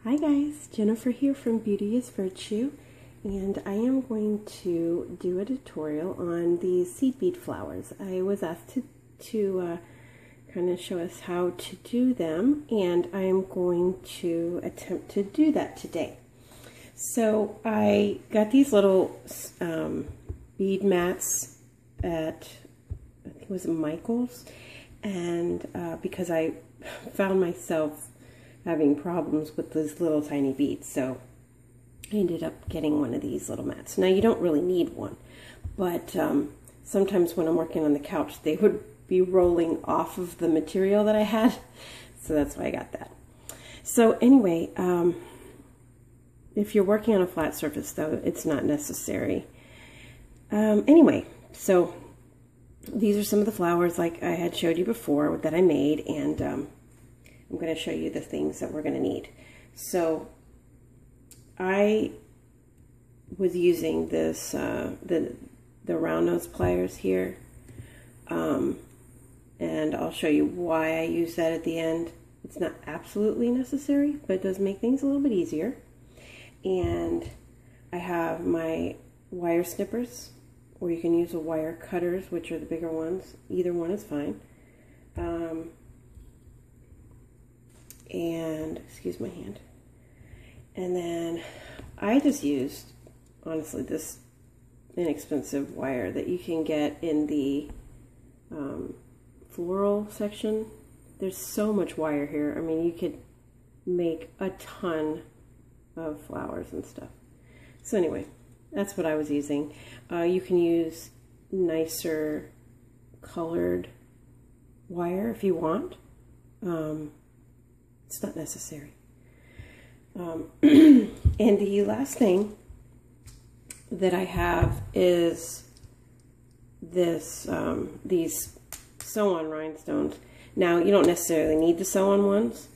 Hi guys, Jennifer here from Beauty is Virtue, and I am going to do a tutorial on these seed bead flowers. I was asked to kind of show us how to do them, and I am going to attempt to do that today. So I got these little bead mats at, I think it was Michael's, and because I found myself having problems with those little tiny beads, so I ended up getting one of these little mats. Now you don't really need one, but sometimes when I'm working on the couch they would be rolling off of the material that I had, so that's why I got that. So anyway, if you're working on a flat surface though, it's not necessary. Anyway, so these are some of the flowers like I had showed you before that I made, and I'm going to show you the things that we're going to need. So I was using this the round nose pliers here, and I'll show you why I use that at the end. It's not absolutely necessary, but it does make things a little bit easier. And I have my wire snippers, or you can use the wire cutters, which are the bigger ones. Either one is fine. And excuse my hand. And then I just used, honestly, this inexpensive wire that you can get in the floral section. There's so much wire here. I mean, you could make a ton of flowers and stuff. So anyway, that's what I was using. You can use nicer colored wire if you want. It's not necessary. And the last thing that I have is this these sew-on rhinestones. Now, you don't necessarily need the sew-on ones.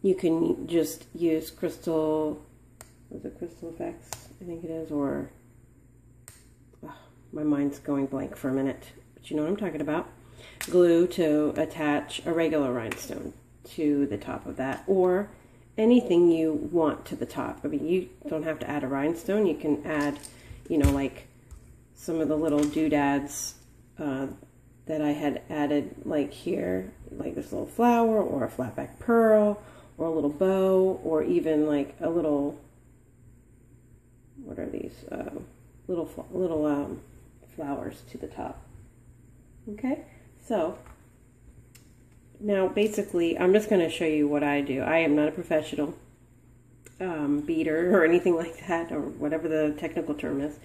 You can just use crystal, was it Crystal Effects? I think it is, or my mind's going blank for a minute, but you know what I'm talking about. Glue to attach a regular rhinestone to the top of that, or anything you want to the top. I mean, you don't have to add a rhinestone. You can add, you know, like some of the little doodads that I had added, like here, like this little flower, or a flat back pearl, or a little bow, or even like a little, what are these, little flowers to the top. Okay, so now, basically, I'm just going to show you what I do. I am not a professional beader or anything like that, or whatever the technical term is.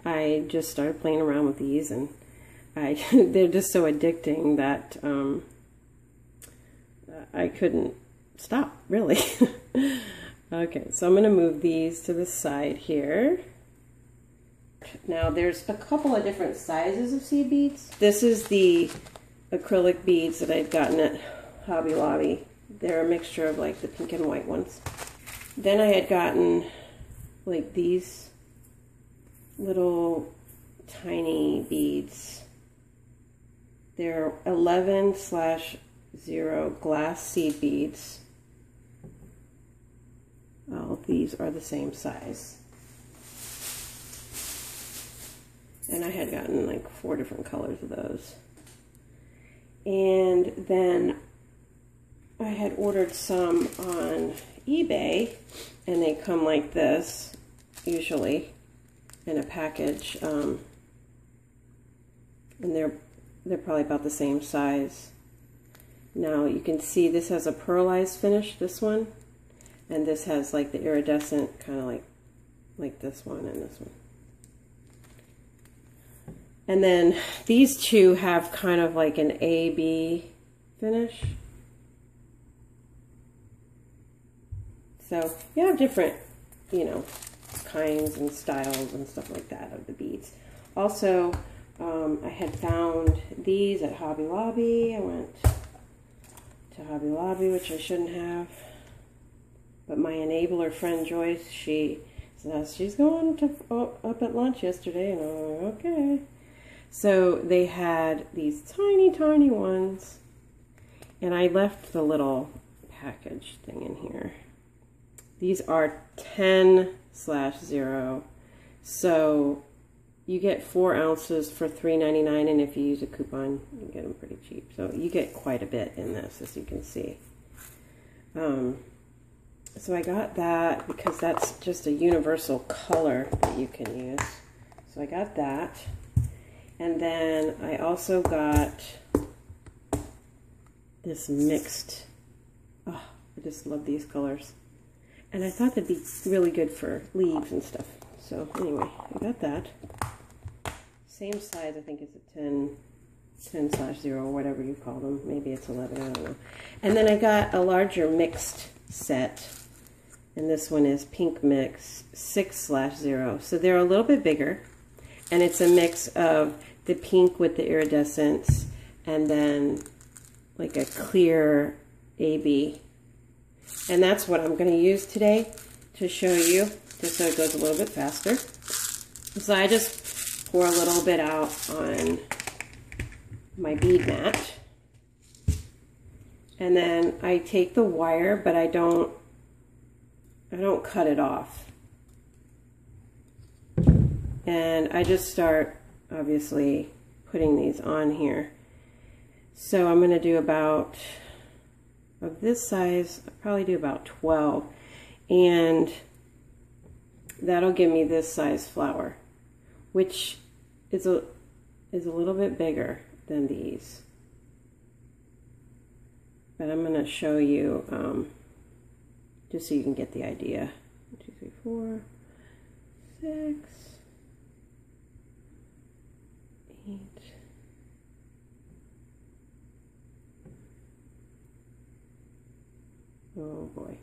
I just started playing around with these, and they're just so addicting that I couldn't stop, really. Okay, so I'm going to move these to the side here. Now, there's a couple of different sizes of seed beads. This is the acrylic beads that I'd gotten at Hobby Lobby. They're a mixture of like the pink and white ones. Then I had gotten like these little tiny beads. They're 11/0 glass seed beads. All of these are the same size. And I had gotten like 4 different colors of those. And then I had ordered some on eBay, and they come like this, usually, in a package. And they're probably about the same size. Now you can see this has a pearlized finish, this one, and this has like the iridescent, kind of like this one and this one. And then these two have kind of like an A-B finish. So you have different, you know, kinds and styles and stuff like that of the beads. Also, I had found these at Hobby Lobby. I went to Hobby Lobby, which I shouldn't have. But my enabler friend Joyce, she says she's going to up at lunch yesterday, and I'm like, okay. So they had these tiny, tiny ones, and I left the little package thing in here. These are 10/0. So you get 4 ounces for $3.99, and if you use a coupon, you can get them pretty cheap. So you get quite a bit in this, as you can see. So I got that because that's just a universal color that you can use. So I got that. And then I also got this mixed. Oh, I just love these colors. And I thought they'd be really good for leaves and stuff. So anyway, I got that. Same size, I think it's a 10/0 or whatever you call them. Maybe it's 11, I don't know. And then I got a larger mixed set. And this one is Pink Mix 6/0. So they're a little bit bigger. And it's a mix of the pink with the iridescence and then like a clear AB. And that's what I'm going to use today to show you, just so it goes a little bit faster. So I just pour a little bit out on my bead mat. And then I take the wire, but I don't cut it off. And I just start, obviously, putting these on here. So I'm going to do about, of this size, I'll probably do about 12. And that'll give me this size flower, which is a little bit bigger than these. But I'm going to show you, just so you can get the idea. 1, 2, 3, 4, 6, 8. Oh boy.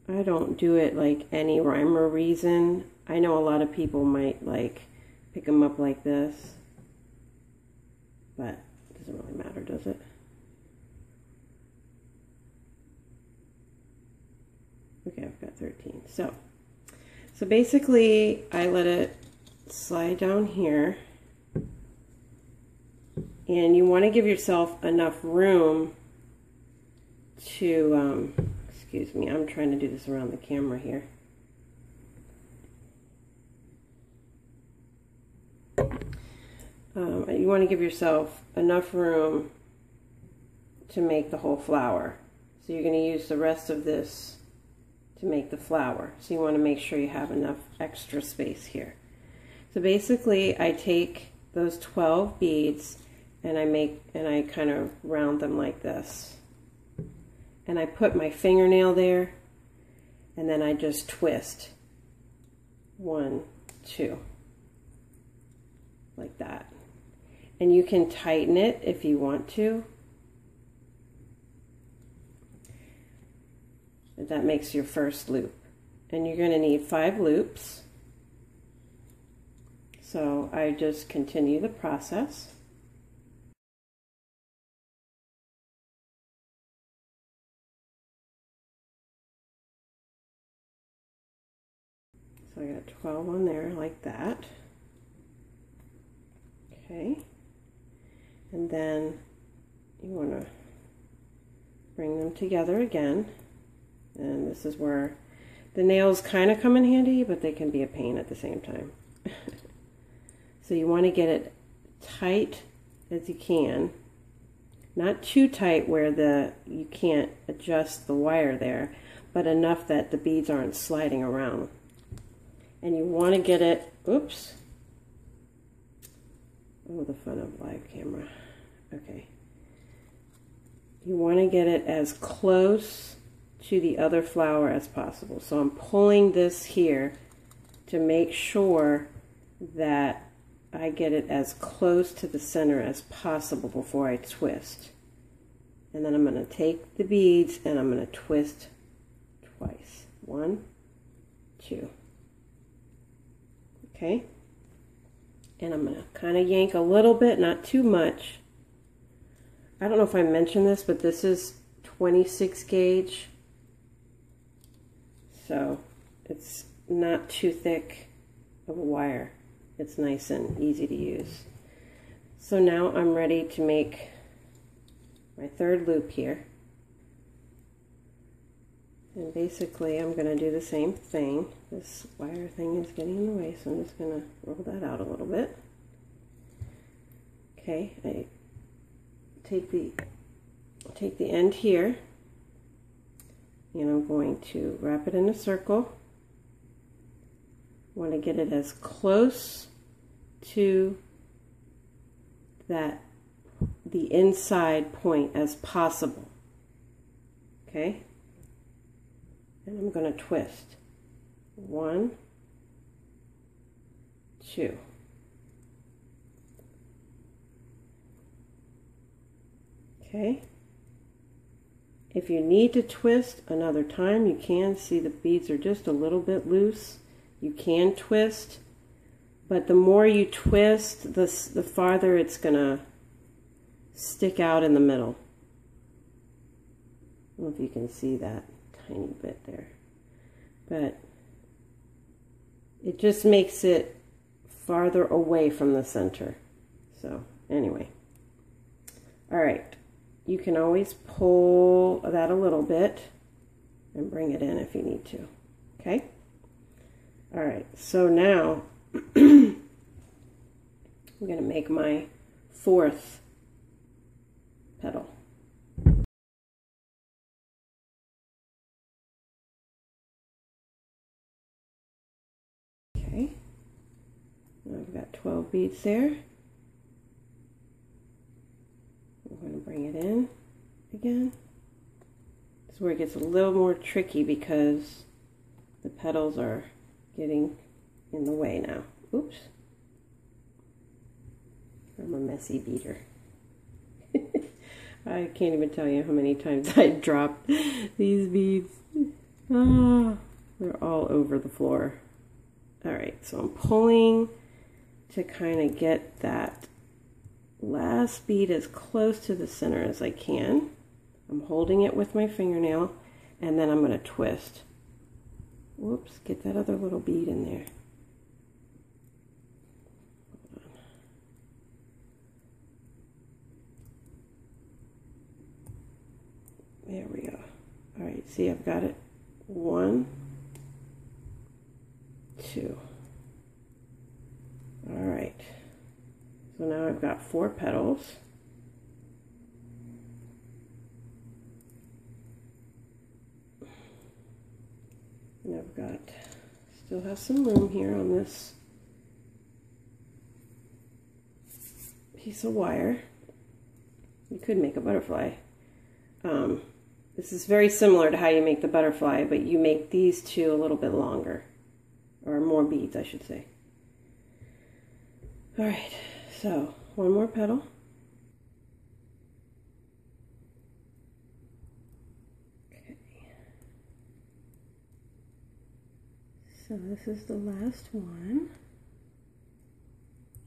I don't do it like any rhyme or reason. I know a lot of people might like pick them up like this, but it doesn't really matter, does it? Okay, I've got 13. So basically I let it slide down here, and you want to give yourself enough room to, excuse me, I'm trying to do this around the camera here. You want to give yourself enough room to make the whole flower. So you're going to use the rest of this to make the flower. So you want to make sure you have enough extra space here. So basically I take those 12 beads and I kind of round them like this. And I put my fingernail there, and then I just twist. 1, 2. Like that. And you can tighten it if you want to. That makes your first loop. And you're going to need 5 loops. So I just continue the process. So I got 12 on there like that. Okay. And then you want to bring them together again. And this is where the nails kind of come in handy, but they can be a pain at the same time. So you want to get it tight as you can. Not too tight where you can't adjust the wire there, but enough that the beads aren't sliding around. And you want to get it, oops. Oh, the fun of live camera. Okay. You want to get it as close to the other flower as possible. So I'm pulling this here to make sure that I get it as close to the center as possible before I twist. And then I'm going to take the beads and I'm going to twist twice. 1, 2. Okay. And I'm going to kind of yank a little bit, not too much. I don't know if I mentioned this, but this is 26 gauge. So it's not too thick of a wire. It's nice and easy to use. So now I'm ready to make my third loop here. And basically I'm going to do the same thing. This wire thing is getting in the way, so I'm just going to roll that out a little bit. Okay, I take the end here, and I'm going to wrap it in a circle. I want to get it as close to the inside point as possible. Okay, and I'm going to twist. 1, 2. Okay. If you need to twist another time, you can. See, the beads are just a little bit loose. You can twist, but the more you twist, the farther it's going to stick out in the middle. I don't know if you can see that tiny bit there, but it just makes it farther away from the center. So anyway, all right. You can always pull that a little bit and bring it in if you need to. Okay? All right, so now I'm going to make my fourth petal. Okay, I've got 12 beads there. I'm going to bring it in again. This is where it gets a little more tricky because the petals are getting in the way now. Oops. I'm a messy beater. I can't even tell you how many times I dropped these beads. Ah, they're all over the floor. Alright, so I'm pulling to kind of get that last bead as close to the center as I can. I'm holding it with my fingernail, and then I'm going to twist. Whoops, get that other little bead in there. Hold on. There we go. All right, see, I've got it. 1, 2. All right. So now I've got 4 petals. And I've got, still have some room here on this piece of wire. You could make a butterfly. This is very similar to how you make the butterfly, but you make these two a little bit longer, or more beads, I should say. All right. So, one more petal. Okay. So this is the last one.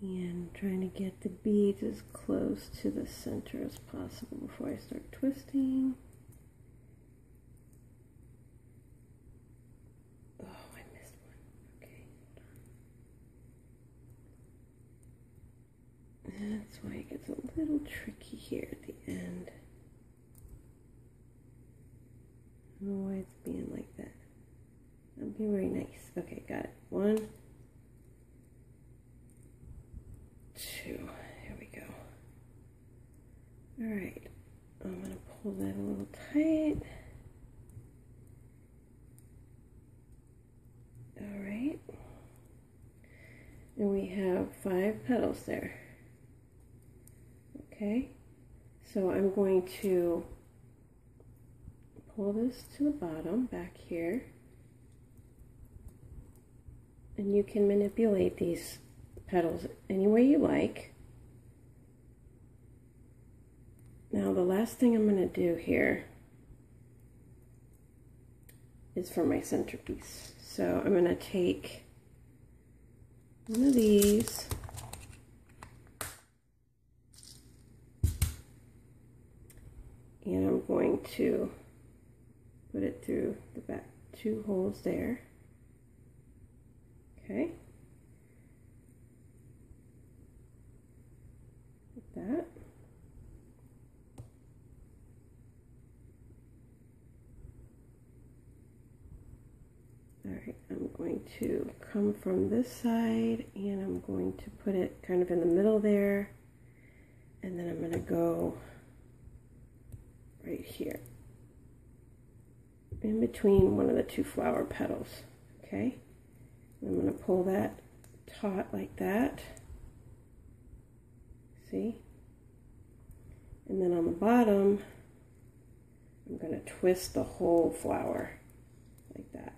And trying to get the beads as close to the center as possible before I start twisting. Oh, I missed one. Okay, hold on. That's why it gets a little tricky here at the end. I don't know why it's being like that. That'd be very nice. Okay, got it. 1, 2. Here we go. All right. I'm going to pull that a little tight. All right. And we have 5 petals there. Okay. So I'm going to pull this to the bottom back here. And you can manipulate these petals any way you like. Now the last thing I'm going to do here is for my centerpiece. So I'm going to take one of these and I'm going to put it through the back 2 holes there. Okay. Alright, I'm going to come from this side and I'm going to put it kind of in the middle there, and then I'm going to go right here in between one of the two flower petals. Okay, I'm going to pull that taut like that, see, and then on the bottom I'm going to twist the whole flower like that.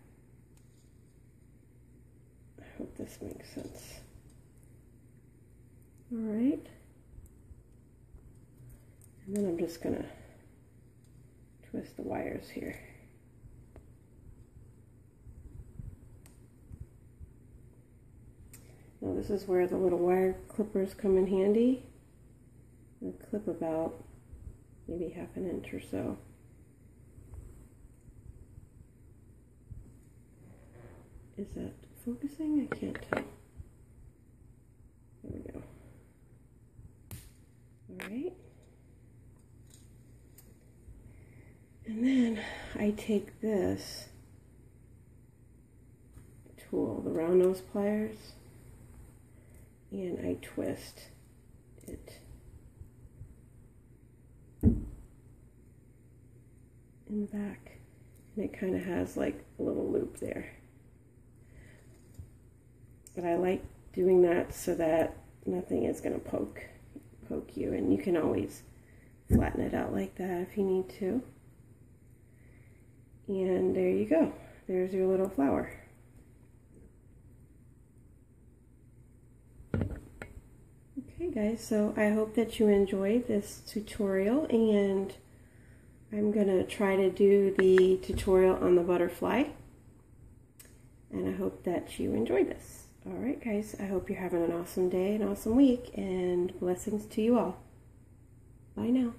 I hope this makes sense. All right, and then I'm just going to twist the wires here. Now this is where the little wire clippers come in handy. I'll clip about maybe half an inch or so. Is that focusing? I can't tell. There we go. All right. And then I take this tool, the round nose pliers, and I twist it in the back, and it kind of has like a little loop there. But I like doing that so that nothing is going to poke you, and you can always flatten it out like that if you need to. And there you go. There's your little flower. Okay guys, so I hope that you enjoyed this tutorial, and I'm going to try to do the tutorial on the butterfly, and I hope that you enjoyed this. Alright guys, I hope you're having an awesome day, an awesome week, and blessings to you all. Bye now.